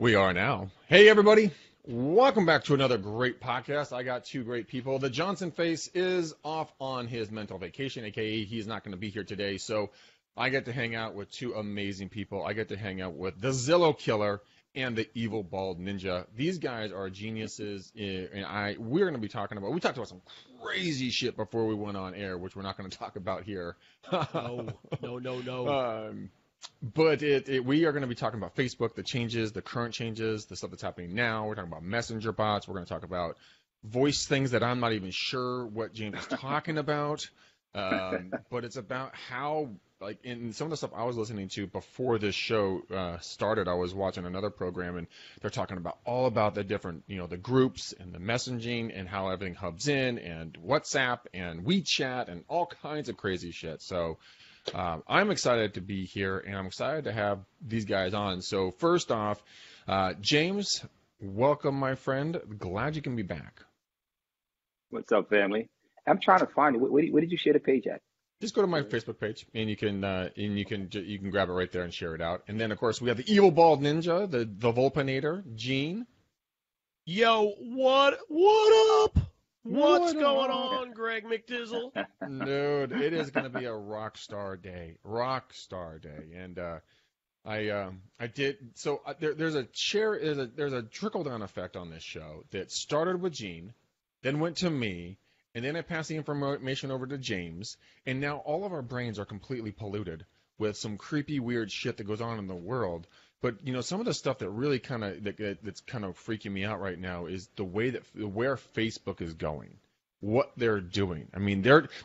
We are now. Hey, everybody. Welcome back to another great podcast. I got two great people. The Johnson face is off on his mental vacation, a.k.a. he's not going to be here today. So I get to hang out with two amazing people. I get to hang out with the Zillow Killer and the Evil Bald Ninja. These guys are geniuses, and we're going to be talking about, we talked about some crazy shit before we went on air, which we're not going to talk about here. No. But we are going to be talking about Facebook, the changes, the current changes, the stuff that's happening now. We're talking about messenger bots. We're going to talk about voice things that I'm not even sure what James is talking about. But it's about how, like, in some of the stuff I was listening to before this show started, I was watching another program, and they're talking about all about the different, the groups and the messaging and how everything hubs in, and WhatsApp and WeChat and all kinds of crazy shit. So I'm excited to be here, and I'm excited to have these guys on. So first off, James, welcome, my friend. Glad you can be back. What's up, family? I'm trying to find it. Where did you share the page at? Just go to my Facebook page, and you can grab it right there and share it out. And then, of course, we have the Evil Bald Ninja, the Volpinator, Gene. Yo, what up? What's going on, Greg McDizzle? Dude, it is going to be a rock star day. And I did so. There's a trickle down effect on this show that started with Gene, then went to me, and then I passed the information over to James, and now all of our brains are completely polluted with some creepy, weird shit that goes on in the world. But some of the stuff that really that's kind of freaking me out right now is the way where Facebook is going, what they're doing. I mean,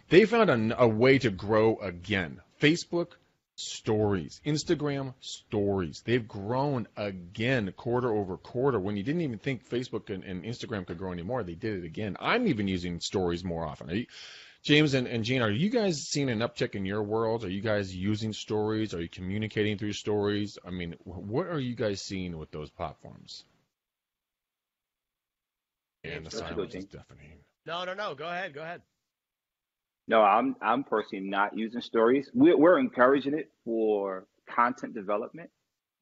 they found a way to grow again. Facebook stories, Instagram stories, they've grown again quarter over quarter. When you didn't even think Facebook and Instagram could grow anymore, they did it again. I'm even using stories more often. James and Gene, are you guys seeing an uptick in your world? Are you guys using stories? Are you communicating through stories? I mean, what are you guys seeing with those platforms? And the silence is deafening. No. Go ahead. No, I'm personally not using stories. We're encouraging it for content development.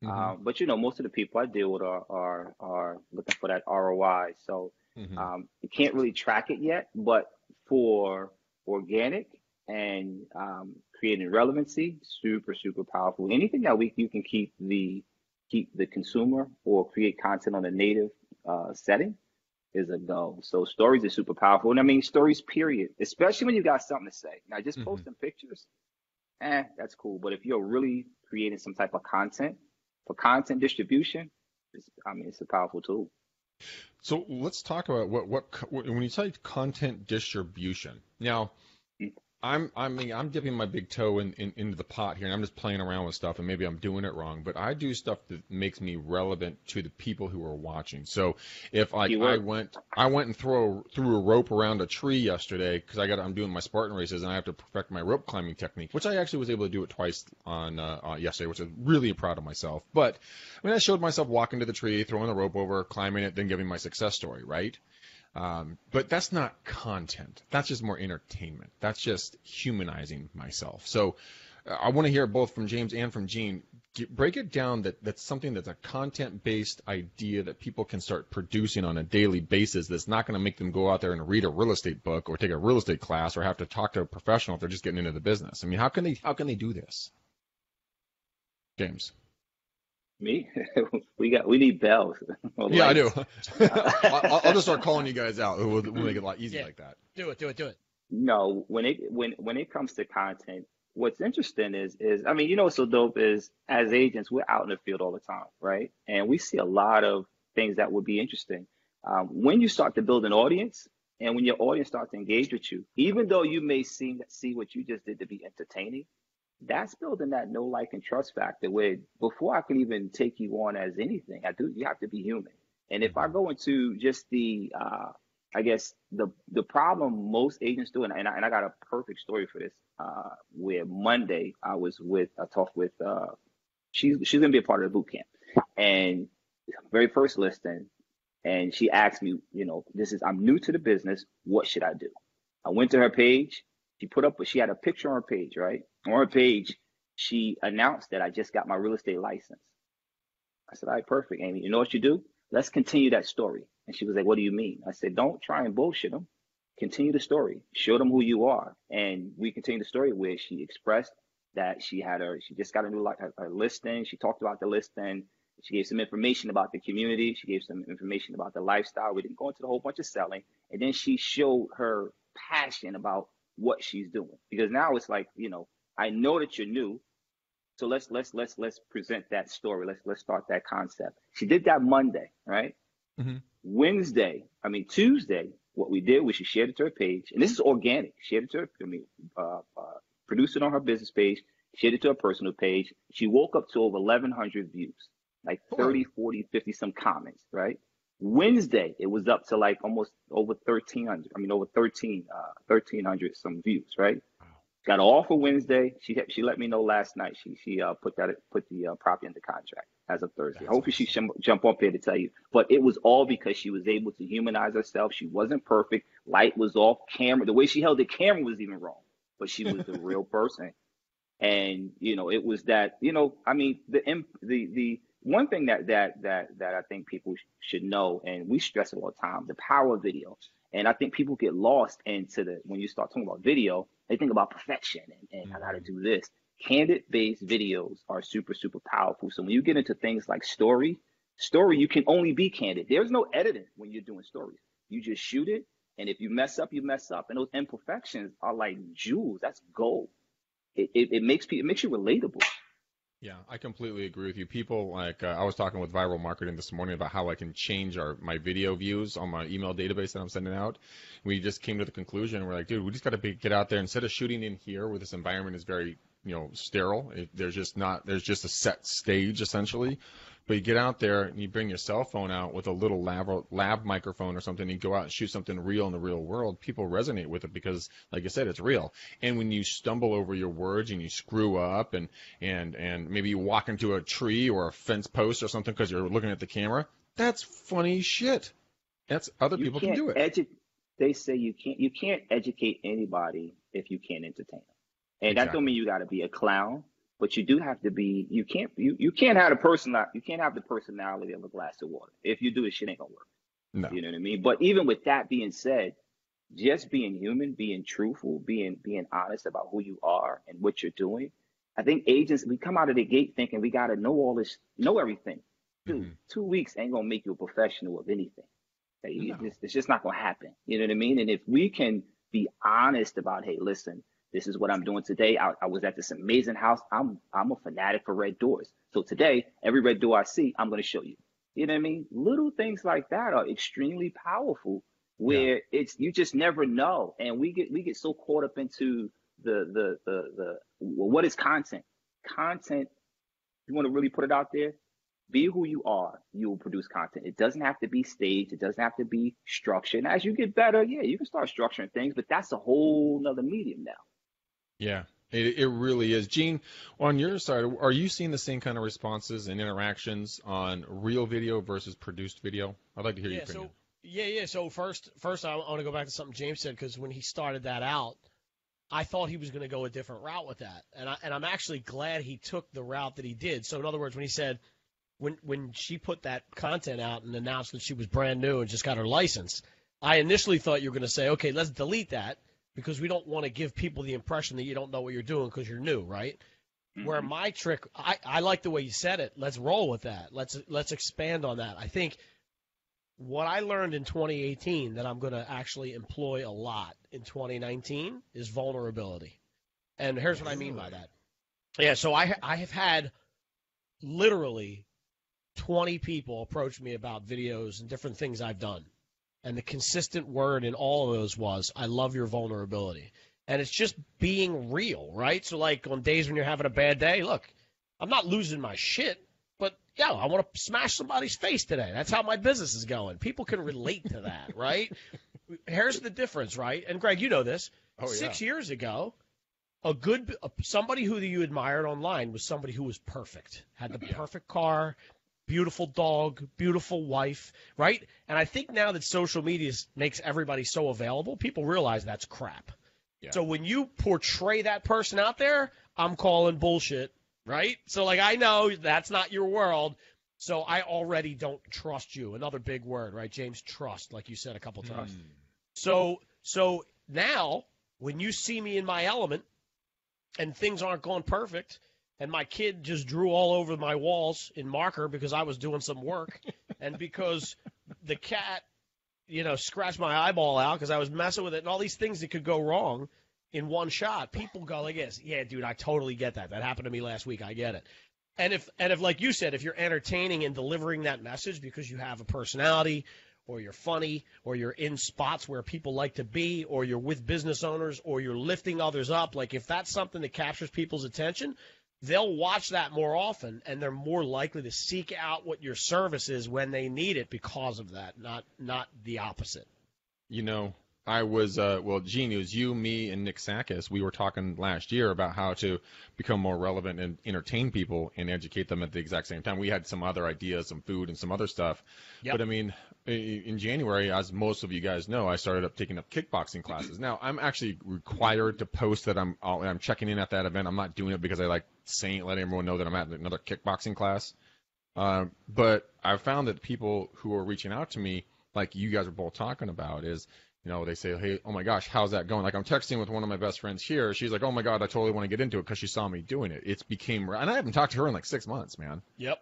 Mm-hmm. But most of the people I deal with are looking for that ROI. So you can't really track it yet, but for organic and creating relevancy, super powerful. Anything that you can keep the consumer or create content on a native setting is a go. So stories are super powerful, and I mean stories period, especially when you got something to say. Now just posting pictures, that's cool. But if you're really creating some type of content for content distribution, it's a powerful tool. So let's talk about what when you say content distribution. Now, I'm dipping my big toe into the pot here, and I'm just playing around with stuff, and maybe I'm doing it wrong, but I do stuff that makes me relevant to the people who are watching. So if I went and threw a rope around a tree yesterday because I'm doing my Spartan races and I have to perfect my rope climbing technique, which I actually was able to do it twice on yesterday, which I'm really proud of myself. But I mean, I showed myself walking to the tree, throwing the rope over, climbing it, then giving my success story, right? But that's not content. That's just more entertainment. That's just humanizing myself. So I want to hear both from James and from Gene. Break it down that's something that's a content-based idea that people can start producing on a daily basis that's not going to make them go out there and read a real estate book or take a real estate class or have to talk to a professional if they're just getting into the business. I mean, how can they do this? James. Me? we need bells. Yeah, I do. I'll just start calling you guys out. We'll make it a lot easier like that. Do it. No, when it comes to content, what's interesting is I mean, what's so dope is as agents, we're out in the field all the time, right? And we see a lot of things that would be interesting. When you start to build an audience and when your audience starts to engage with you, even though you may see what you just did to be entertaining, that's building that know, like, and trust factor where before I can even take you on as anything, you have to be human. And if I go into just the I guess the problem most agents do, and I got a perfect story for this, where Monday I talked with she's gonna be a part of the boot camp, and very first listing, and she asked me, I'm new to the business, what should I do? I went to her page. She had a picture on her page, right? On her page, she announced that I just got my real estate license. I said, all right, perfect, Amy. You know what you do? Let's continue that story. And she was like, what do you mean? I said, don't try and bullshit them. Continue the story. Show them who you are. And we continued the story where she expressed that she just got a new her listing. She talked about the listing. She gave some information about the community. She gave some information about the lifestyle. We didn't go into the whole bunch of selling. And then she showed her passion about what she's doing. Because now it's like, I know that you're new. So let's present that story. Let's start that concept. She did that Monday, right? Mm-hmm. Tuesday, what we did was she shared it to her page, and this is organic. Shared it to her, produced it on her business page, shared it to her personal page. She woke up to over 1,100 views, like 30, 40, 50 some comments, right? Wednesday, it was up to like almost over 1,300. Over 1,300 some views, right? Got an offer Wednesday. She let me know last night. She put the property into contract as of Thursday. That's Hopefully awesome. she jump up here to tell you. But it was all because she was able to humanize herself. She wasn't perfect. Light was off. Camera, the way she held the camera was even wrong. But she was the real person. And it was that. The one thing that I think people should know, and we stress it all the time, the power of video. And I think people get lost into when you start talking about video, they think about perfection and I got to do this. Candid-based videos are super, super powerful. So when you get into things like story, you can only be candid. There's no editing when you're doing stories. You just shoot it. And if you mess up, you mess up. And those imperfections are like jewels. That's gold. It makes you relatable. Yeah, I completely agree with you. People I was talking with Viral Marketing this morning about how I can change my video views on my email database that I'm sending out. We just came to the conclusion, we're like, dude, we just got to get out there instead of shooting in here where this environment is very, sterile. There's just a set stage essentially. But you get out there and you bring your cell phone out with a little lab microphone or something, and you go out and shoot something real in the real world. People resonate with it because, like I said, it's real. And when you stumble over your words and you screw up and maybe you walk into a tree or a fence post or something because you're looking at the camera, that's funny shit. That's other people can do it. They say you can't educate anybody if you can't entertain them. And That don't mean you got to be a clown. But you do have to be. You can't have the personality of a glass of water. If you do, it shit ain't gonna work. No. You know what I mean? But even with that being said, just being human, being truthful, being honest about who you are and what you're doing. I think agents, we come out of the gate thinking we gotta know everything. Dude, 2 weeks ain't gonna make you a professional of anything. No. It's just not gonna happen. You know what I mean? And if we can be honest about, hey, listen. This is what I'm doing today. I was at this amazing house. I'm a fanatic for red doors. So today, every red door I see, I'm going to show you. You know what I mean? Little things like that are extremely powerful where you just never know. And we get so caught up into the what is content? Content, you want to really put it out there? Be who you are. You will produce content. It doesn't have to be staged. It doesn't have to be structured. And as you get better, you can start structuring things, but that's a whole nother medium now. Yeah, it really is. Gene, on your side, are you seeing the same kind of responses and interactions on real video versus produced video? I'd like to hear your opinion. So first, I want to go back to something James said, because when he started that out, I thought he was going to go a different route with that, and I'm actually glad he took the route that he did. So in other words, when he said when she put that content out and announced that she was brand new and just got her license, I initially thought you were going to say, okay, let's delete that, because we don't want to give people the impression that you don't know what you're doing because you're new, right? Mm-hmm. Where my trick, I like the way you said it. Let's roll with that. Let's expand on that. I think what I learned in 2018 that I'm going to actually employ a lot in 2019 is vulnerability. And here's what I mean by that. Yeah, so I have had literally 20 people approach me about videos and different things I've done. And the consistent word in all of those was, I love your vulnerability. And it's just being real, right? So like on days when you're having a bad day, look, I'm not losing my shit, but I want to smash somebody's face today. That's how my business is going. People can relate to that, right? Here's the difference, right? And Greg, you know this. 6 years ago, somebody who you admired online was somebody who was perfect, had the perfect car, beautiful dog, beautiful wife, right? And I think now that social media makes everybody so available, people realize that's crap. Yeah. So when you portray that person out there, I'm calling bullshit, right? So, like, I know that's not your world. So I already don't trust you. Another big word, right, James? Trust, like you said a couple times. So now, when you see me in my element and things aren't going perfect, and my kid just drew all over my walls in marker because I was doing some work, and because the cat, scratched my eyeball out because I was messing with it, and all these things that could go wrong in one shot, people go like this, yeah, dude, I totally get that. That happened to me last week. I get it. And if like you said, if you're entertaining and delivering that message because you have a personality, or you're funny, or you're in spots where people like to be, or you're with business owners, or you're lifting others up, like if that's something that captures people's attention, they'll watch that more often, and they're more likely to seek out what your service is when they need it because of that, not the opposite. I was, Gene, it was you, me, and Nick Sakis. We were talking last year about how to become more relevant and entertain people and educate them at the exact same time. We had some other ideas, some food and some other stuff. Yep. But, I mean, in January, as most of you guys know, I started taking up kickboxing classes. Now, I'm actually required to post that I'm checking in at that event. I'm not doing it because I like letting everyone know that I'm at another kickboxing class. But I've found that people who are reaching out to me, like you guys are both talking about, is they say, hey, oh my gosh, how's that going? Like I'm texting with one of my best friends here. She's like, oh my God, I totally want to get into it because she saw me doing it. And I haven't talked to her in like 6 months, man. Yep.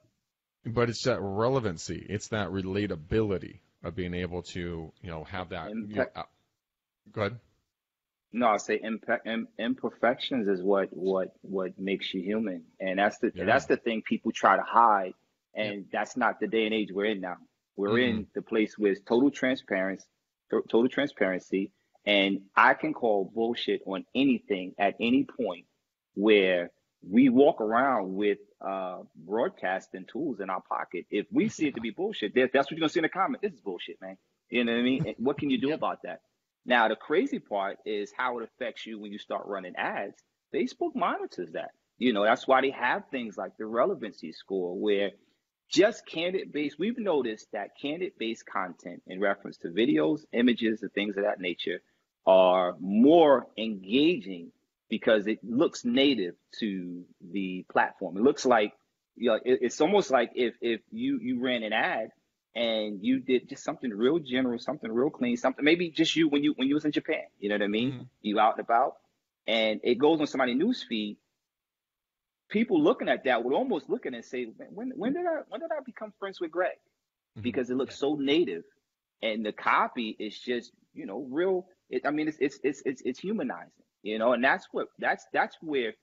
But it's that relevancy. It's that relatability of being able to, have that. Go ahead. No, I say imperfections is what makes you human. And that's the thing people try to hide. And that's not the day and age we're in now. We're in the place where it's total transparency, and I can call bullshit on anything at any point where we walk around with broadcasting tools in our pocket. If we see it to be bullshit, that's what you're gonna see in the comment. This is bullshit, man. You know what I mean? And what can you do about that? Now, the crazy part is how it affects you when you start running ads. Facebook monitors that. That's why they have things like the relevancy score, where just candidate-based, we've noticed that candidate-based content in reference to videos, images, and things of that nature are more engaging because it looks native to the platform. It looks like, it's almost like if you ran an ad and you did just something real general, something real clean, something maybe just you when you was in Japan, you know what I mean? Mm-hmm. You out and about, and it goes on somebody's news feed. People looking at that would almost look at it and say, when did I become friends with Greg? Because it looks so native, and the copy is just real. It's humanizing, and that's where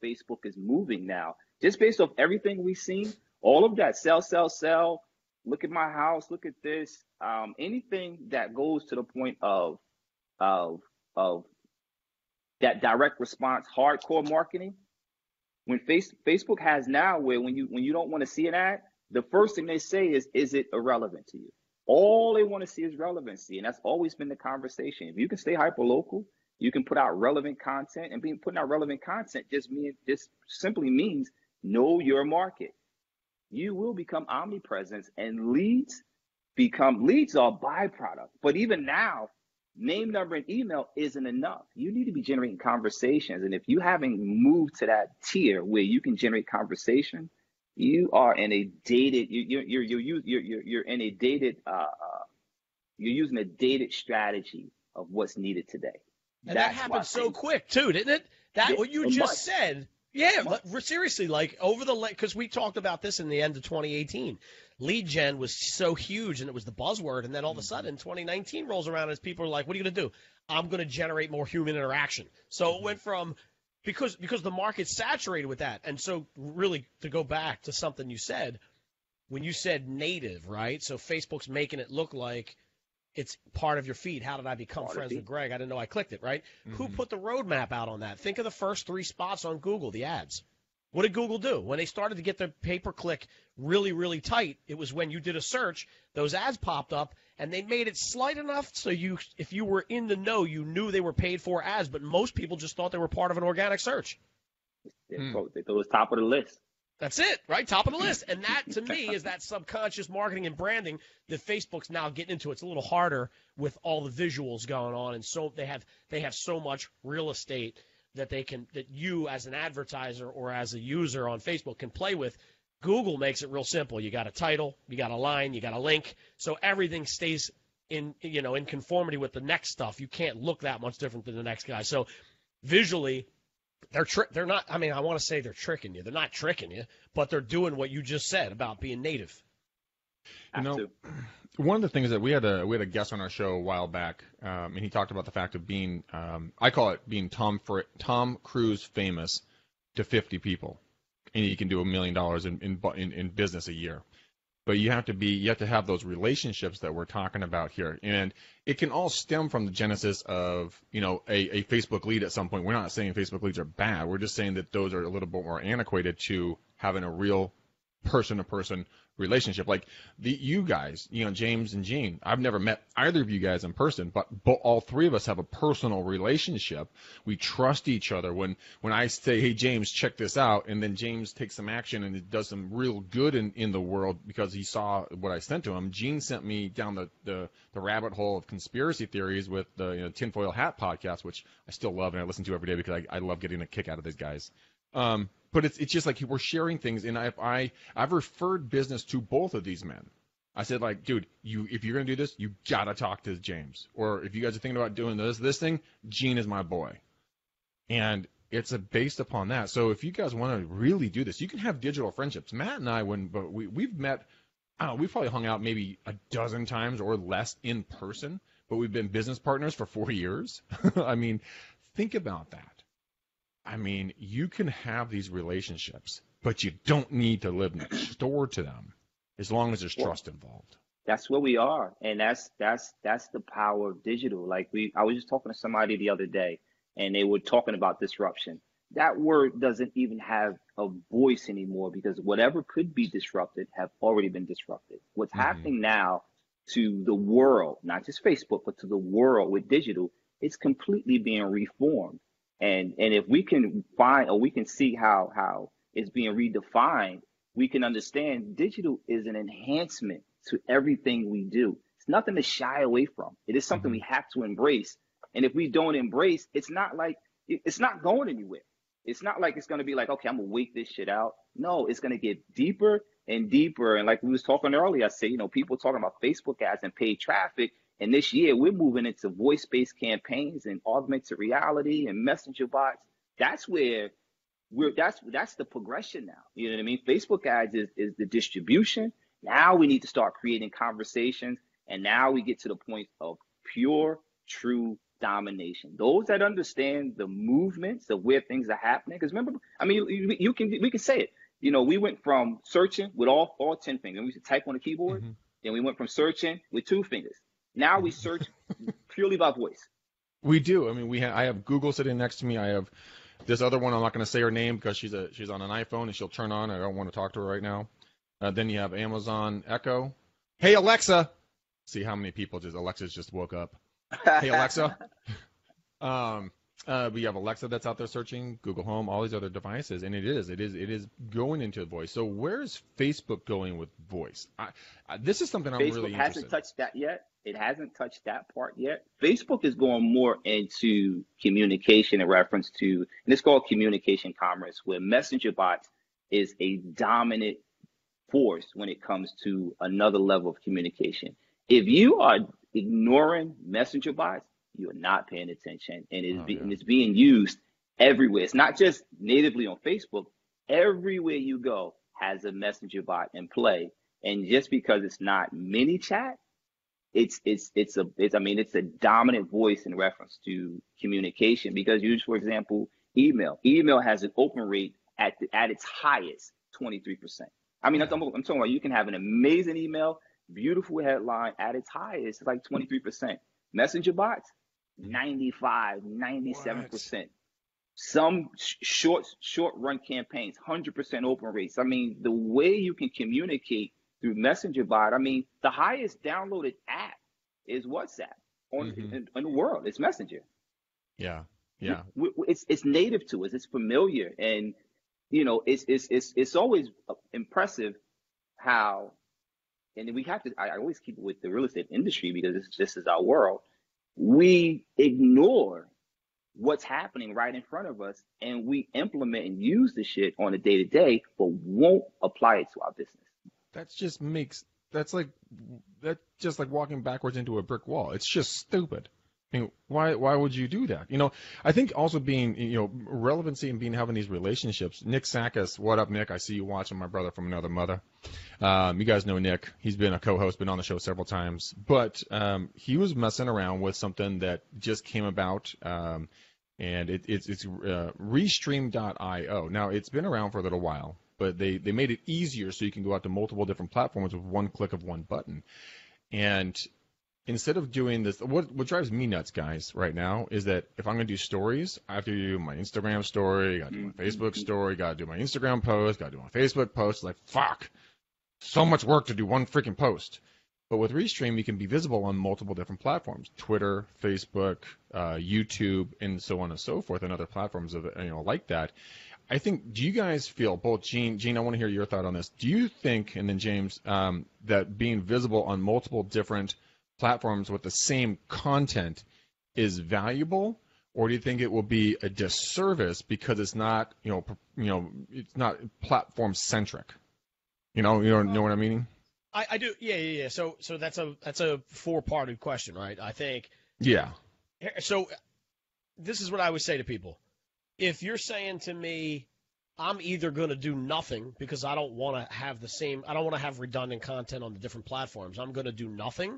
Facebook is moving now. Just based off everything we've seen, all of that sell. Look at my house. Look at this. Anything that goes to the point of that direct response, hardcore marketing. When Facebook has now, where when you don't want to see an ad, the first thing they say is it irrelevant to you? All they want to see is relevancy, and that's always been the conversation. If you can stay hyper local, you can put out relevant content, and putting out relevant content just simply means know your market. You will become omnipresent, and leads are a byproduct. But even now, name, number, and email isn't enough. You need to be generating conversations. And if you haven't moved to that tier where you can generate conversation, you are in a dated. You're in a dated. You're using a dated strategy of what's needed today. And that happened so quick too, didn't it? What you just said. Yeah, seriously, like because we talked about this in the end of 2018. Lead gen was so huge, and it was the buzzword, and then all of a sudden 2019 rolls around and people are like, what are you going to do? I'm going to generate more human interaction. So it went from because the market's saturated with that. And so really, to go back to something you said, when you said native, right? So Facebook's making it look like it's part of your feed. How did I become friends with Greg? I didn't know I clicked it, right? Mm-hmm. Who put the roadmap out on that? Think of the first 3 spots on Google, the ads. What did Google do? When they started to get their pay-per-click really, really tight, it was when you did a search, those ads popped up, and they made it slight enough so if you were in the know, you knew they were paid for ads, but most people just thought they were part of an organic search. They thought it was top of the list. That's it, right? Top of the list. And that, to me, is that subconscious marketing and branding that Facebook's now getting into. It's a little harder with all the visuals going on, and so they have so much real estate that you as an advertiser or as a user on Facebook can play with Google makes it real simple. You got a title, you got a line, you got a link, so everything stays in conformity with the next stuff. You can't look that much different than the next guy. So visually, they're not. I mean, I want to say they're tricking you. They're not tricking you, but they're doing what you just said about being native. You know, one of the things that we had a guest on our show a while back, and he talked about the fact of being, I call it being Tom Cruise famous to 50 people, and you can do $1 million in business a year. But you have to have those relationships that we're talking about here, and it can all stem from the genesis of a Facebook lead at some point. We're not saying Facebook leads are bad. We're just saying that those are a little bit more antiquated to having a real person-to-person relationship. Like you guys, James and Gene, I've never met either of you guys in person, but all three of us have a personal relationship. We trust each other. When I say, hey, James, check this out, and then James takes some action and it does some real good in the world because he saw what I sent to him. Gene sent me down the rabbit hole of conspiracy theories with the Tinfoil Hat podcast, which I still love and I listen to every day because I love getting a kick out of these guys. But it's just like we're sharing things, and I've referred business to both of these men. I said, like, dude, if you're gonna do this, you gotta talk to James, or if you guys are thinking about doing this thing, Gene is my boy, and it's based upon that. So if you guys want to really do this, you can have digital friendships. Matt and I, we've met, we've probably hung out maybe a dozen times or less in person, but we've been business partners for 4 years. I mean, think about that. I mean, you can have these relationships, but you don't need to live next door to them as long as there's trust involved. That's where we are. And that's the power of digital. Like I was just talking to somebody the other day and they were talking about disruption. That word doesn't even have a voice anymore because whatever could be disrupted have already been disrupted. What's happening now to the world, not just Facebook, but to the world with digital, it's completely being reformed. And if we can find or we can see how it's being redefined, we can understand digital is an enhancement to everything we do. It's nothing to shy away from. It is something we have to embrace. And if we don't embrace, it's not going anywhere. It's not like it's going to be like, okay, I'm going to wait this shit out. No, it's going to get deeper and deeper. And like we was talking earlier, I said, people talking about Facebook ads and paid traffic. And this year, we're moving into voice-based campaigns and augmented reality and messenger bots. That's where that's the progression now. You know what I mean? Facebook ads is the distribution. Now we need to start creating conversations. And now we get to the point of pure, true domination. Those that understand the movements of where things are happening. Because remember, I mean, we can say it. We went from searching with all 10 fingers. We used to type on the keyboard. Then we went from searching with 2 fingers. Now we search purely by voice. We do. I mean, I have Google sitting next to me. I have this other one. I'm not going to say her name because she's on an iPhone and she'll turn on. I don't want to talk to her right now. Then you have Amazon Echo. Hey, Alexa. See how many people Alexa's just woke up. Hey, Alexa. We have Alexa that's out there searching, Google Home, all these other devices, and it is going into voice. So where's Facebook going with voice? This is something I'm really interested in. Facebook hasn't touched that yet. It hasn't touched that part yet. Facebook is going more into communication in reference to, and it's called communication commerce, where messenger bots is a dominant force when it comes to another level of communication. If you are ignoring messenger bots, you're not paying attention, and it's being used everywhere. It's not just natively on Facebook. Everywhere you go has a messenger bot in play, and just because it's not mini chat, it's a dominant voice in reference to communication. Because use, for example, email. Email has an open rate at its highest 23%. I mean, I'm talking about you can have an amazing email, beautiful headline at its highest, it's like 23%. Messenger bots, 95, 97%. What? Some short run campaigns, 100% open rates. I mean, the way you can communicate through messenger bot, I mean, the highest downloaded app is WhatsApp in the world. It's Messenger. Yeah. It's native to us. It's familiar, and it's always impressive how, and we have to. I always keep it with the real estate industry because this is our world. We ignore what's happening right in front of us, and we implement and use the shit on a day-to-day, but won't apply it to our business. That's just like walking backwards into a brick wall. It's just stupid. I mean, why would you do that? I think also being, relevancy and having these relationships. Nick Sakis, what up, Nick? I see you watching, my brother from another mother. You guys know Nick. He's been a co-host, been on the show several times. But he was messing around with something that just came about, and it's Restream.io. Now, it's been around for a little while, but they made it easier so you can go out to multiple different platforms with one click of one button. And instead of doing this, what drives me nuts, guys, right now is that if I'm going to do stories, I have to do my Instagram story, got to do my Facebook story, got to do my Instagram post, got to do my Facebook post. Like, fuck, so much work to do one freaking post. But with Restream, you can be visible on multiple different platforms: Twitter, Facebook, YouTube, and so on and so forth, and other platforms of like that. I think, do you guys feel, both Gene, I want to hear your thought on this. Do you think, and then James, that being visible on multiple different platforms with the same content is valuable, or do you think it will be a disservice because it's not, it's not platform centric? You know what I mean? I do. Yeah. So that's a four-parted question, right? I think. Yeah. So this is what I would say to people. If you're saying to me, I'm either going to do nothing because I don't want to have redundant content on the different platforms. I'm going to do nothing,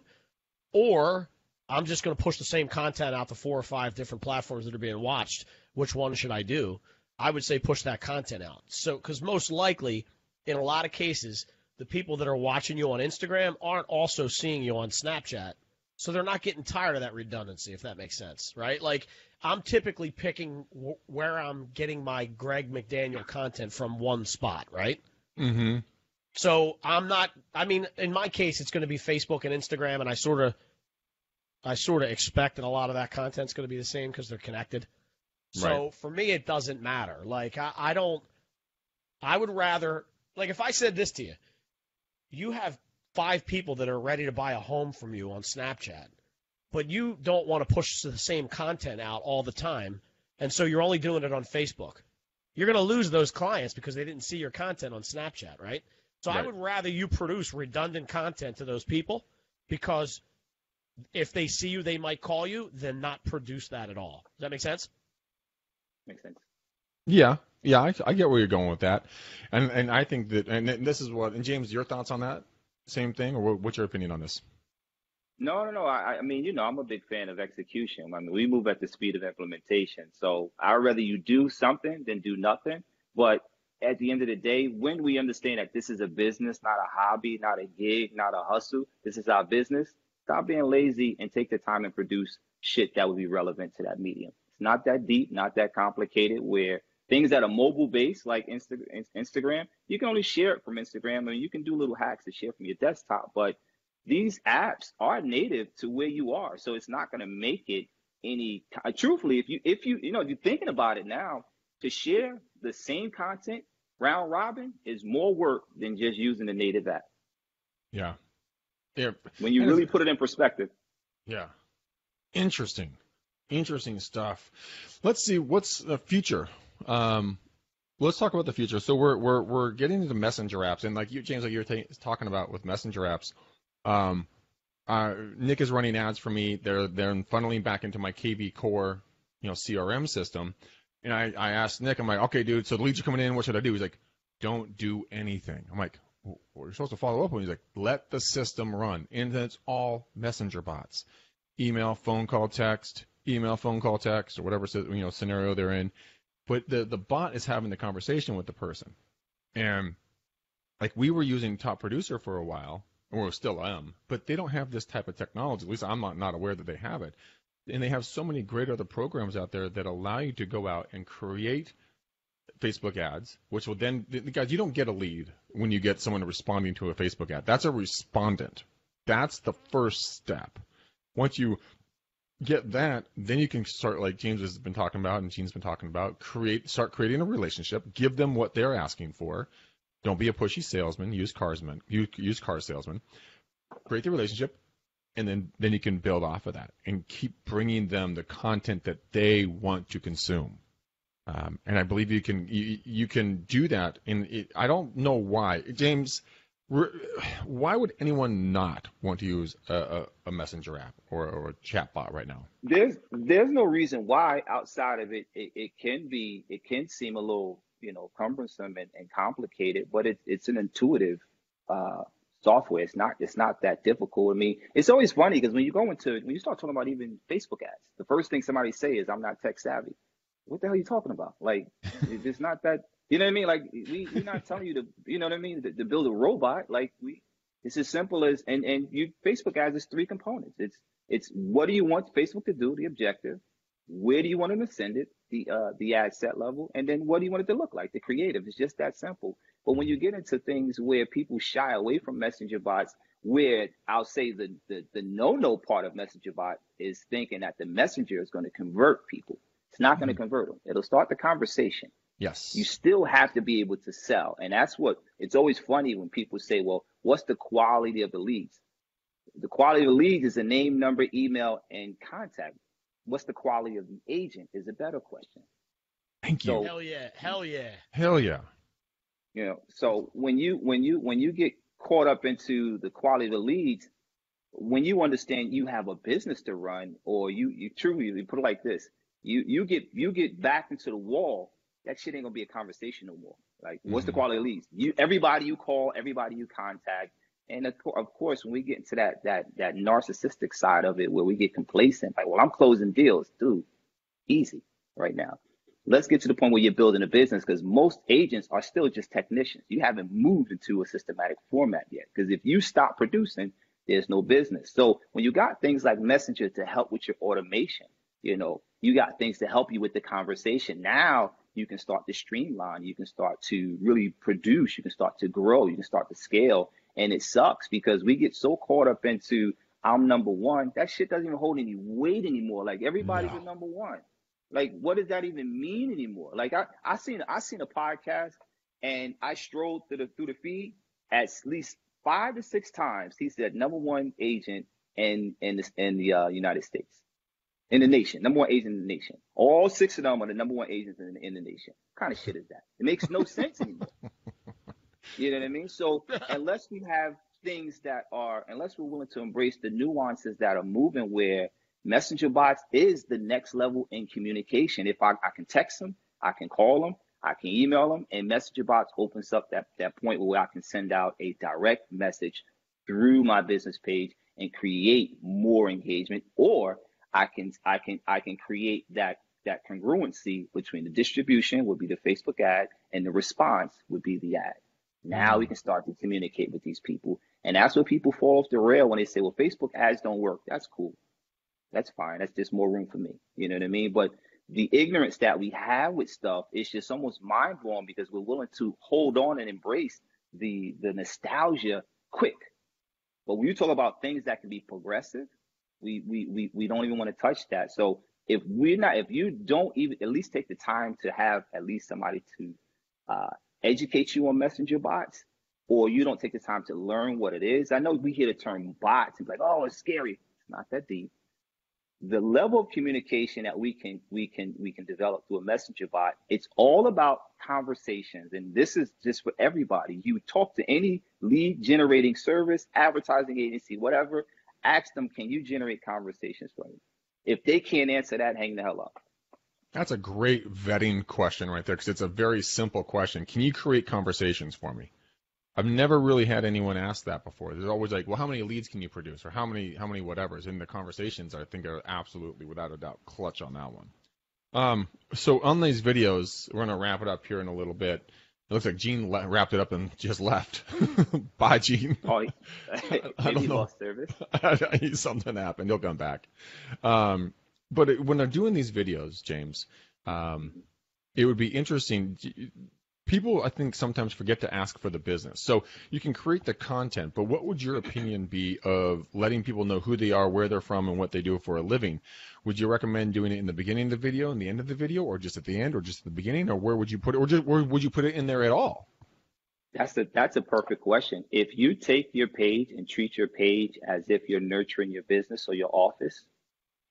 or I'm just going to push the same content out to 4 or 5 different platforms that are being watched. Which one should I do? I would say push that content out. So, because most likely, in a lot of cases, the people that are watching you on Instagram aren't also seeing you on Snapchat. So they're not getting tired of that redundancy, if that makes sense, right? Like, I'm typically picking where I'm getting my Greg McDaniel content from one spot, right? Mm-hmm. So in my case, it's going to be Facebook and Instagram, and I sort of expect that a lot of that content's going to be the same because they're connected. So For me, it doesn't matter. Like, I would rather, like, if I said this to you, you have 5 people that are ready to buy a home from you on Snapchat, but you don't want to push the same content out all the time, and so you're only doing it on Facebook. You're going to lose those clients because they didn't see your content on Snapchat, right? So I would rather you produce redundant content to those people, because if they see you, they might call you, than not produce that at all. Does that make sense? Makes sense. Yeah, I get where you're going with that, and I think that, and this is what, and James, your thoughts on that? Same thing, or what's your opinion on this? No. I mean, I'm a big fan of execution. I mean, we move at the speed of implementation. So I'd rather you do something than do nothing. But at the end of the day, when we understand that this is a business, not a hobby, not a gig, not a hustle, this is our business, stop being lazy and take the time and produce shit that would be relevant to that medium. It's not that deep, not that complicated, where things that are mobile based, like Instagram, you can only share it from Instagram. I mean, you can do little hacks to share from your desktop, but these apps are native to where you are. So it's not going to make it any, truthfully, if you're thinking about it now, to share the same content round robin is more work than just using the native app. Yeah. When you really put it in perspective. Yeah. Interesting stuff. Let's see what's the future. Let's talk about the future. So we're getting into messenger apps, and like you, James, like you were talking about with messenger apps. Nick is running ads for me. They're funneling back into my KV Core, CRM system. And I asked Nick, I'm like, okay, dude, so the leads are coming in. What should I do? He's like, don't do anything. I'm like, well, you're supposed to follow up. And he's like, let the system run. And then it's all messenger bots, email, phone call, text, or whatever scenario they're in. But the bot is having the conversation with the person. And like, we were using Top Producer for a while, or still am, but they don't have this type of technology. At least I'm not aware that they have it. And they have so many great other programs out there that allow you to go out and create Facebook ads, which will then, guys, you don't get a lead when you get someone responding to a Facebook ad. That's a respondent. That's the first step. Once you get that, then you can start, like James has been talking about and Gene's been talking about, start creating a relationship, give them what they're asking for. Don't be a pushy salesman. Use car salesman. Create the relationship. and then you can build off of that and keep bringing them the content that they want to consume. And I believe you can do that. I don't know why, James. Why would anyone not want to use a messenger app or a chat bot right now? There's no reason why outside of it. It can seem a little, cumbersome and complicated, but it's an intuitive software. It's not that difficult. I mean, it's always funny because when you start talking about even Facebook ads, the first thing somebody say is, "I'm not tech savvy." What the hell are you talking about? Like, it's not that. You know what I mean? Like, we're not telling you to, you know what I mean, to build a robot. Like, it's as simple as, and Facebook ads is 3 components. It's what do you want Facebook to do, the objective, where do you want them to send it, the ad set level, and then what do you want it to look like, the creative. It's just that simple. But when you get into things where people shy away from messenger bots, where I'll say the no part of messenger bot is thinking that the messenger is going to convert people. It's not going to convert them. It'll start the conversation. Yes. You still have to be able to sell. And that's it's always funny when people say, well, what's the quality of the leads? The quality of the leads is a name, number, email, and contact. What's the quality of the agent is a better question. Thank you. So, Hell yeah. Hell yeah. Hell yeah. So when you get caught up into the quality of the leads, when you understand you have a business to run, or you truly put it like this, you get back into the wall, that shit ain't gonna be a conversation no more. Like, what's the quality of leads? Everybody you call, everybody you contact, and of course, when we get into that narcissistic side of it, where we get complacent, like, well, I'm closing deals, dude, easy right now. Let's get to the point where you're building a business, because most agents are still just technicians. You haven't moved into a systematic format yet, because if you stop producing, there's no business. So when you got things like Messenger to help with your automation, you got things to help you with the conversation. Now you can start to streamline, you can start to really produce, you can start to grow, you can start to scale. And it sucks because we get so caught up into I'm number one. That shit doesn't even hold any weight anymore. Like, everybody's a number one. Like, what does that even mean anymore? Like, I seen a podcast, and I strolled through the feed at least 5 to 6 times. He said number one agent in the United States. In the nation, number one agent in the nation. All 6 of them are the number one agents in the nation. What kind of shit is that? It makes no sense anymore. You know what I mean? So unless we have things unless we're willing to embrace the nuances that are moving, where messenger bots is the next level in communication. If I can text them, I can call them, I can email them, and messenger bots opens up that point where I can send out a direct message through my business page and create more engagement, or I can create that congruency between the distribution would be the Facebook ad and the response would be the ad. Now we can start to communicate with these people. And that's where people fall off the rail when they say, well, Facebook ads don't work. That's cool. That's fine. That's just more room for me. You know what I mean? But the ignorance that we have with stuff is just almost mind blowing, because we're willing to hold on and embrace the nostalgia quick. But when you talk about things that can be progressive, we don't even want to touch that. So if you don't even at least take the time to have at least somebody to educate you on messenger bots, or you don't take the time to learn what it is. I know we hear the term bots and be like, oh, it's scary. It's not that deep. The level of communication that we can develop through a messenger bot, it's all about conversations. And this is just for everybody. You talk to any lead generating service, advertising agency, whatever, ask them, can you generate conversations for me? If they can't answer that, hang the hell up. That's a great vetting question right there, because it's a very simple question. Can you create conversations for me? I've never really had anyone ask that before. There's always like, well, how many leads can you produce, or how many whatevers? And the conversations, I think, are absolutely, without a doubt, clutch on that one. So on these videos, we're going to wrap it up here in a little bit. It looks like Gene wrapped it up and just left. Bye, Gene. Oh, I don't know. Lost service. Something happened. He'll come back. But when they're doing these videos, James, it would be interesting. People, I think, sometimes forget to ask for the business. So you can create the content, but what would your opinion be of letting people know who they are, where they're from, and what they do for a living? Would you recommend doing it in the beginning of the video, and the end of the video, or just at the end, or just at the beginning, or where would you put it, or would you put it in there at all? That's a perfect question. If you take your page and treat your page as if you're nurturing your business or your office,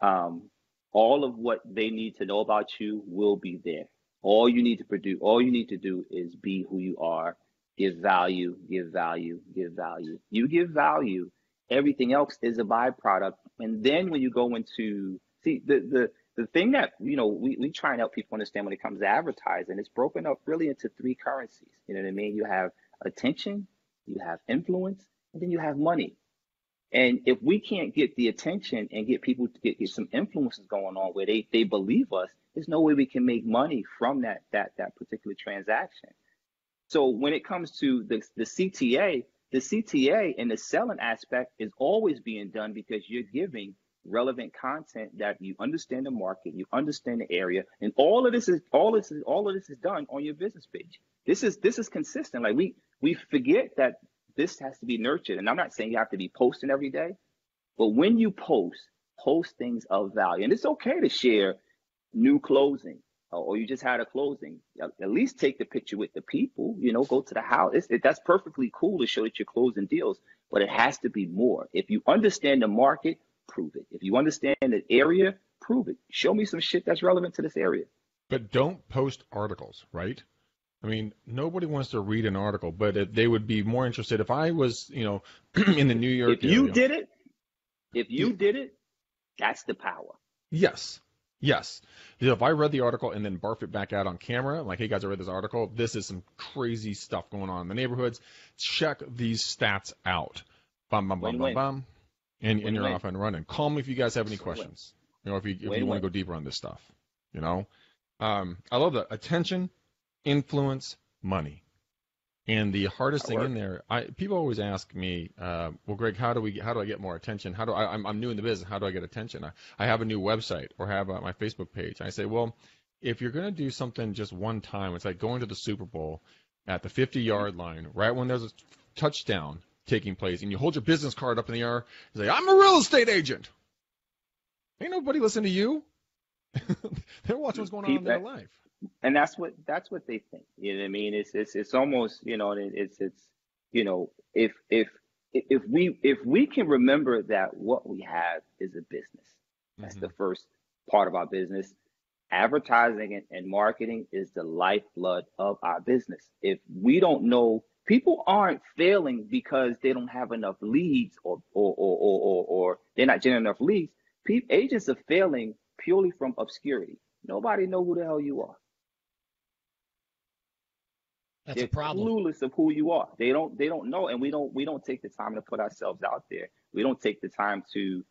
um, all of what they need to know about you will be there. All you need to do is be who you are, give value, give value, give value. You give value, everything else is a byproduct. And then when you go into, see, the thing that, we try and help people understand when it comes to advertising, it's broken up really into three currencies. You know what I mean? You have attention, you have influence, and then you have money. And if we can't get the attention and get people to get some influences going on where they believe us, there's no way we can make money from that particular transaction. So when it comes to the CTA and the selling aspect is always being done because you're giving relevant content that you understand the market, you understand the area, and all of this is done on your business page. This is consistent. Like we forget that this has to be nurtured. And I'm not saying you have to be posting every day, but when you post things of value. And it's okay to share new closing or you just had a closing. At least take the picture with the people, go to the house. That's perfectly cool to show that you're closing deals, but it has to be more. If you understand the market, prove it. If you understand the area, prove it. Show me some shit that's relevant to this area. But don't post articles, right? I mean, nobody wants to read an article, but they would be more interested if I was, in the New York area. If you did it, that's the power. Yes. If I read the article and then barf it back out on camera, like, hey guys, I read this article. This is some crazy stuff going on in the neighborhoods. Check these stats out. Bum, bum, bum, bum, bum. And you're off and running. Call me if you guys have any questions. If you want to go deeper on this stuff. I love that. Attention, influence, money. And the hardest thing in there, people always ask me, well, Greg, how do I get more attention? I'm new in the business. How do I get attention? I have a new website or have my Facebook page. I say, well, if you're going to do something just one time, it's like going to the Super Bowl at the 50-yard line, right when there's a touchdown taking place, and you hold your business card up in the air and say, I'm a real estate agent. Ain't nobody listening to you. They're watching what's going on in their life. And that's what they think. You know what I mean? It's almost, if we can remember that what we have is a business. That's the first part of our business. Advertising and marketing is the lifeblood of our business. If we don't know, people aren't failing because they don't have enough leads or they're not generating enough leads. Agents are failing purely from obscurity. Nobody know who the hell you are. That's a problem. They're clueless of who you are. They don't know, and we don't take the time to put ourselves out there. We don't take the time to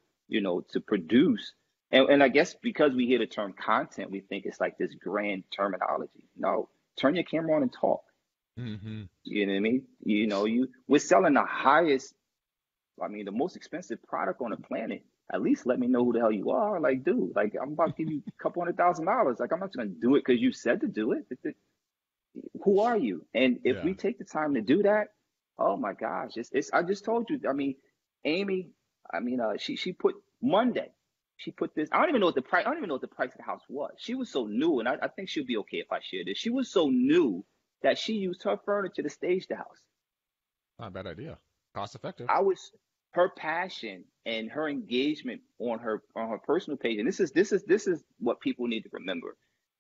produce. And I guess because we hear the term content, we think it's like this grand terminology. No, turn your camera on and talk. Mm-hmm. You know what I mean? We're selling the most expensive product on the planet. At least let me know who the hell you are. Like, dude, like I'm about to give you a couple $100,000. Like, I'm not going to do it because you said to do it. Who are you? And if we take the time to do that, oh my gosh, I just told you. I mean, Amy, she put Monday. She put this. I don't even know what the price of the house was. She was so new, and I think she'll be okay if I share this. She was so new that she used her furniture to stage the house. Not a bad idea. Cost effective. Her passion and her engagement on her personal page, and this is what people need to remember.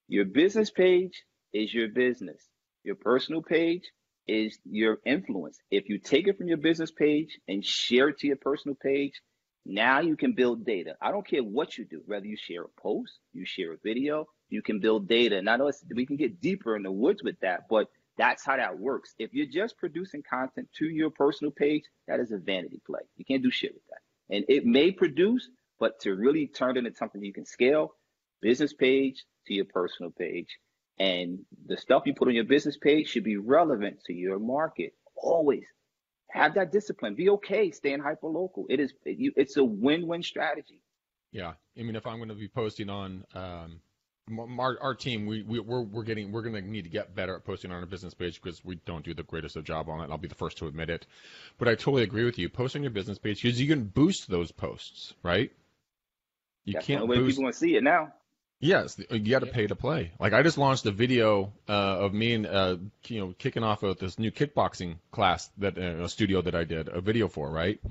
Your business page is your business. Your personal page is your influence. If you take it from your business page and share it to your personal page, now you can build data. I don't care what you do, whether you share a post, you share a video, you can build data. And I know we can get deeper in the woods with that, but that's how that works. If you're just producing content to your personal page, that is a vanity play. You can't do shit with that. And it may produce, but to really turn it into something you can scale, business page to your personal page. And the stuff you put on your business page should be relevant to your market. Always have that discipline. Be okay staying hyper-local. It's a win-win strategy. Yeah. I mean, if I'm going to be posting on our team, we're going to need to get better at posting on our business page because we don't do the greatest of job on it. I'll be the first to admit it. But I totally agree with you. Post on your business page because you can boost those posts, right? That's the only way people want to see it now. Yes, you got to pay to play. Like I just launched a video of me and kicking off of this new kickboxing class that a studio that I did a video for. Right,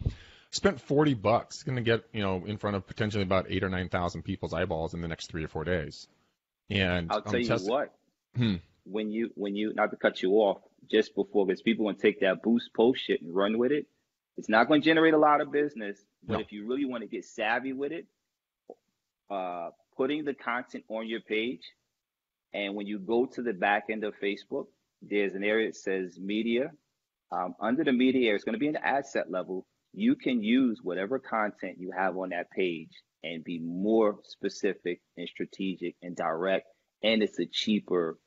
spent $40. Going to get in front of potentially about 8,000 or 9,000 people's eyeballs in the next 3 or 4 days. And I'll tell you what. Hmm. When you not to cut you off just before, because people want to take that boost post shit and run with it. It's not going to generate a lot of business, but if you really want to get savvy with it, putting the content on your page, and when you go to the back end of Facebook, there's an area that says media. Under the media area, it's going to be in the ad set level. You can use whatever content you have on that page and be more specific and strategic and direct, and it's a cheaper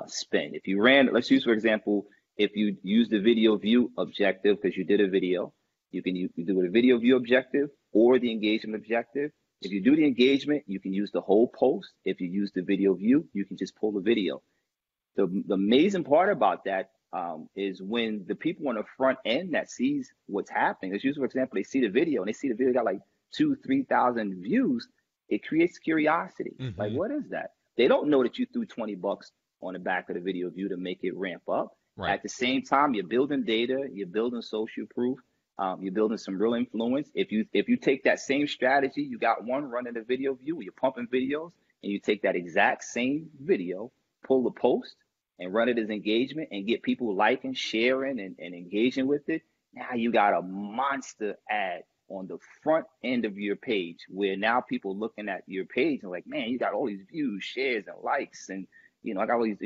spend. If you let's use for example, if you use the video view objective because you did a video, you can do a video view objective or the engagement objective. If you do the engagement, you can use the whole post. If you use the video view, you can just pull the video. The amazing part about that is when the people on the front end that sees what's happening, let's use for example, they see the video and they see the video got like 2,000-3,000 views, it creates curiosity. Mm-hmm. Like, what is that? They don't know that you threw $20 on the back of the video view to make it ramp up. Right. At the same time, you're building data, you're building social proof, you're building some real influence. If you take that same strategy, you got one running the video view, you're pumping videos, and you take that exact same video, pull the post, and run it as engagement and get people liking, sharing, and engaging with it. Now you got a monster ad on the front end of your page where now people looking at your page and like, man, you got all these views, shares, and likes, and I got all these,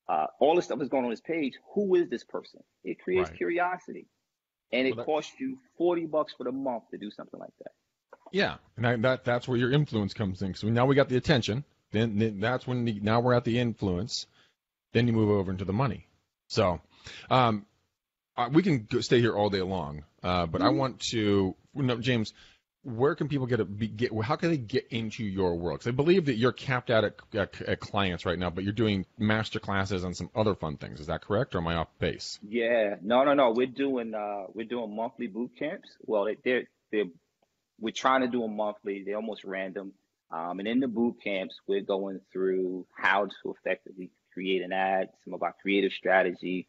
all this stuff is going on this page. Who is this person? It creates curiosity, and it costs you $40 for the month to do something like that. Yeah, and that's where your influence comes in. So now we got the attention. Then that's when now we're at the influence. Then you move over into the money. So we can stay here all day long, but I want to James. Where can people how can they get into your world? Because I believe that you're capped out at clients right now, but you're doing master classes and some other fun things. Is that correct, or am I off base? Yeah, no. We're doing monthly boot camps. Well, we're trying to do them monthly. They're almost random. And in the boot camps, we're going through how to effectively create an ad, some of our creative strategy,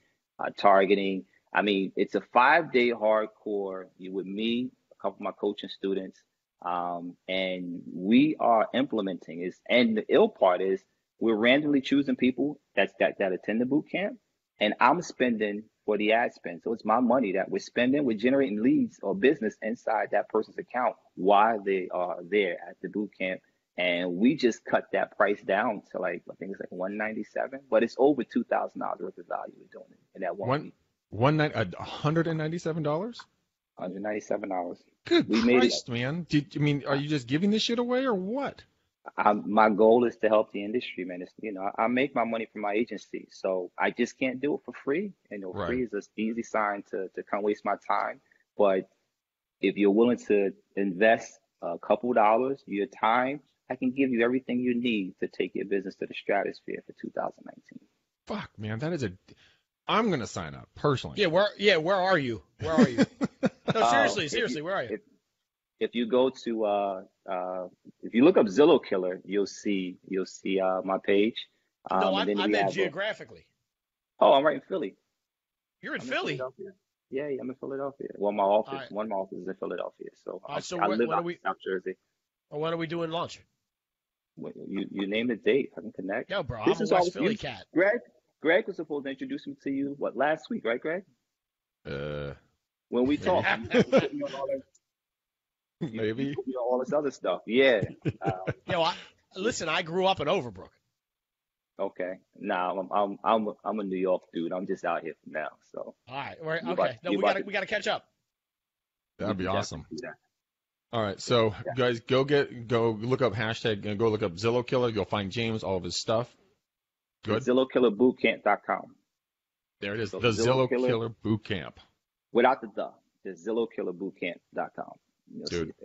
targeting. I mean, it's a 5-day hardcore. You with me, a couple of my coaching students, and we are implementing is. And the ill part is we're randomly choosing people that attend the boot camp, and I'm spending for the ad spend. So it's my money that we're spending. We're generating leads or business inside that person's account while they are there at the boot camp. And we just cut that price down to I think it's like $197, but it's over $2,000 worth of value we're doing it in that 1 week. $197? $197. Good Christ, man! Are you just giving this shit away or what? My goal is to help the industry, man. It's, I make my money from my agency, so I just can't do it for free. Right. Free is an easy sign to come waste my time. But if you're willing to invest a couple dollars, your time, I can give you everything you need to take your business to the stratosphere for 2019. Fuck, man, I'm gonna sign up personally. Where are you? Where are you? No, seriously, where are you? If you go to if you look up Zillow Killer, you'll see my page. No, I meant geographically. I'm right in Philly. You're in Philly? Yeah, I'm in Philadelphia. Well, my office, one of my offices is in Philadelphia. So I live out in South Jersey. Well, when are we doing lunch? You name the date. I can connect. Yo, bro, I'm a West Philly cat. Greg was supposed to introduce me to you, last week, right, Greg? When we talked. Maybe. All this other stuff. Yeah. Listen, I grew up in Overbrook. Okay. Nah, I'm a New York dude. I'm just out here for now. So. All right. Okay. We gotta catch up. That'd be awesome. All right, so guys, go look up hashtag, go look up Zillow Killer. You'll find James, all of his stuff. Good. ZillowKillerBootCamp.com. There it is, the Zillow Killer Bootcamp. Without the, just ZillowKillerBootCamp.com. Dude,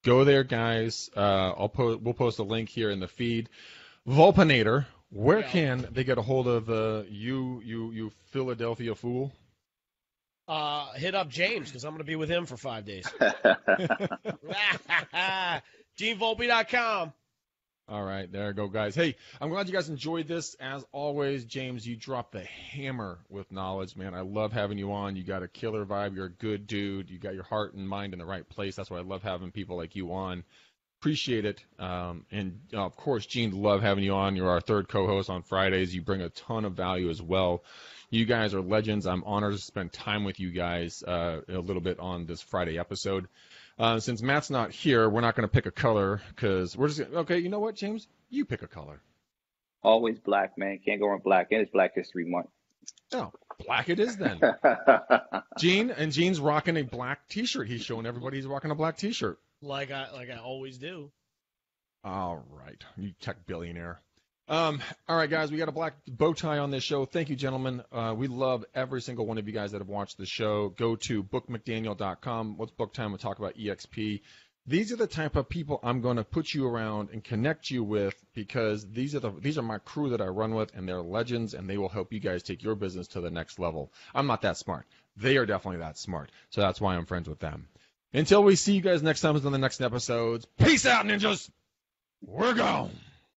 go there, guys. We'll post a link here in the feed. Volpinator, where can they get a hold of you Philadelphia fool? Hit up James, because I'm going to be with him for GeneVolpe.com. All right, there you go, guys. Hey, I'm glad you guys enjoyed this. As always, James, you dropped the hammer with knowledge, man. I love having you on. You got a killer vibe. You're a good dude. You got your heart and mind in the right place. That's why I love having people like you on. Appreciate it. And, of course, Gene, love having you on. You're our third co-host on Fridays. You bring a ton of value as well. You guys are legends. I'm honored to spend time with you guys a little bit on this Friday episode. Since Matt's not here, we're not going to pick a color because we're just okay. You know what, James? You pick a color. Always black, man. Can't go wrong black. And it's Black History Month. Oh, black it is then. Gene's rocking a black T-shirt. He's showing everybody he's rocking a black T-shirt. Like I always do. All right, you tech billionaire. All right, guys, we got a black bow tie on this show. Thank you, gentlemen. We love every single one of you guys that have watched the show. Go to bookmcdaniel.com. What's book time? We'll talk about EXP. These are the type of people I'm going to put you around and connect you with because these are my crew that I run with, and they're legends, and they will help you guys take your business to the next level. I'm not that smart. They are definitely that smart, so that's why I'm friends with them. Until we see you guys next time on the next episodes, peace out, ninjas. We're gone.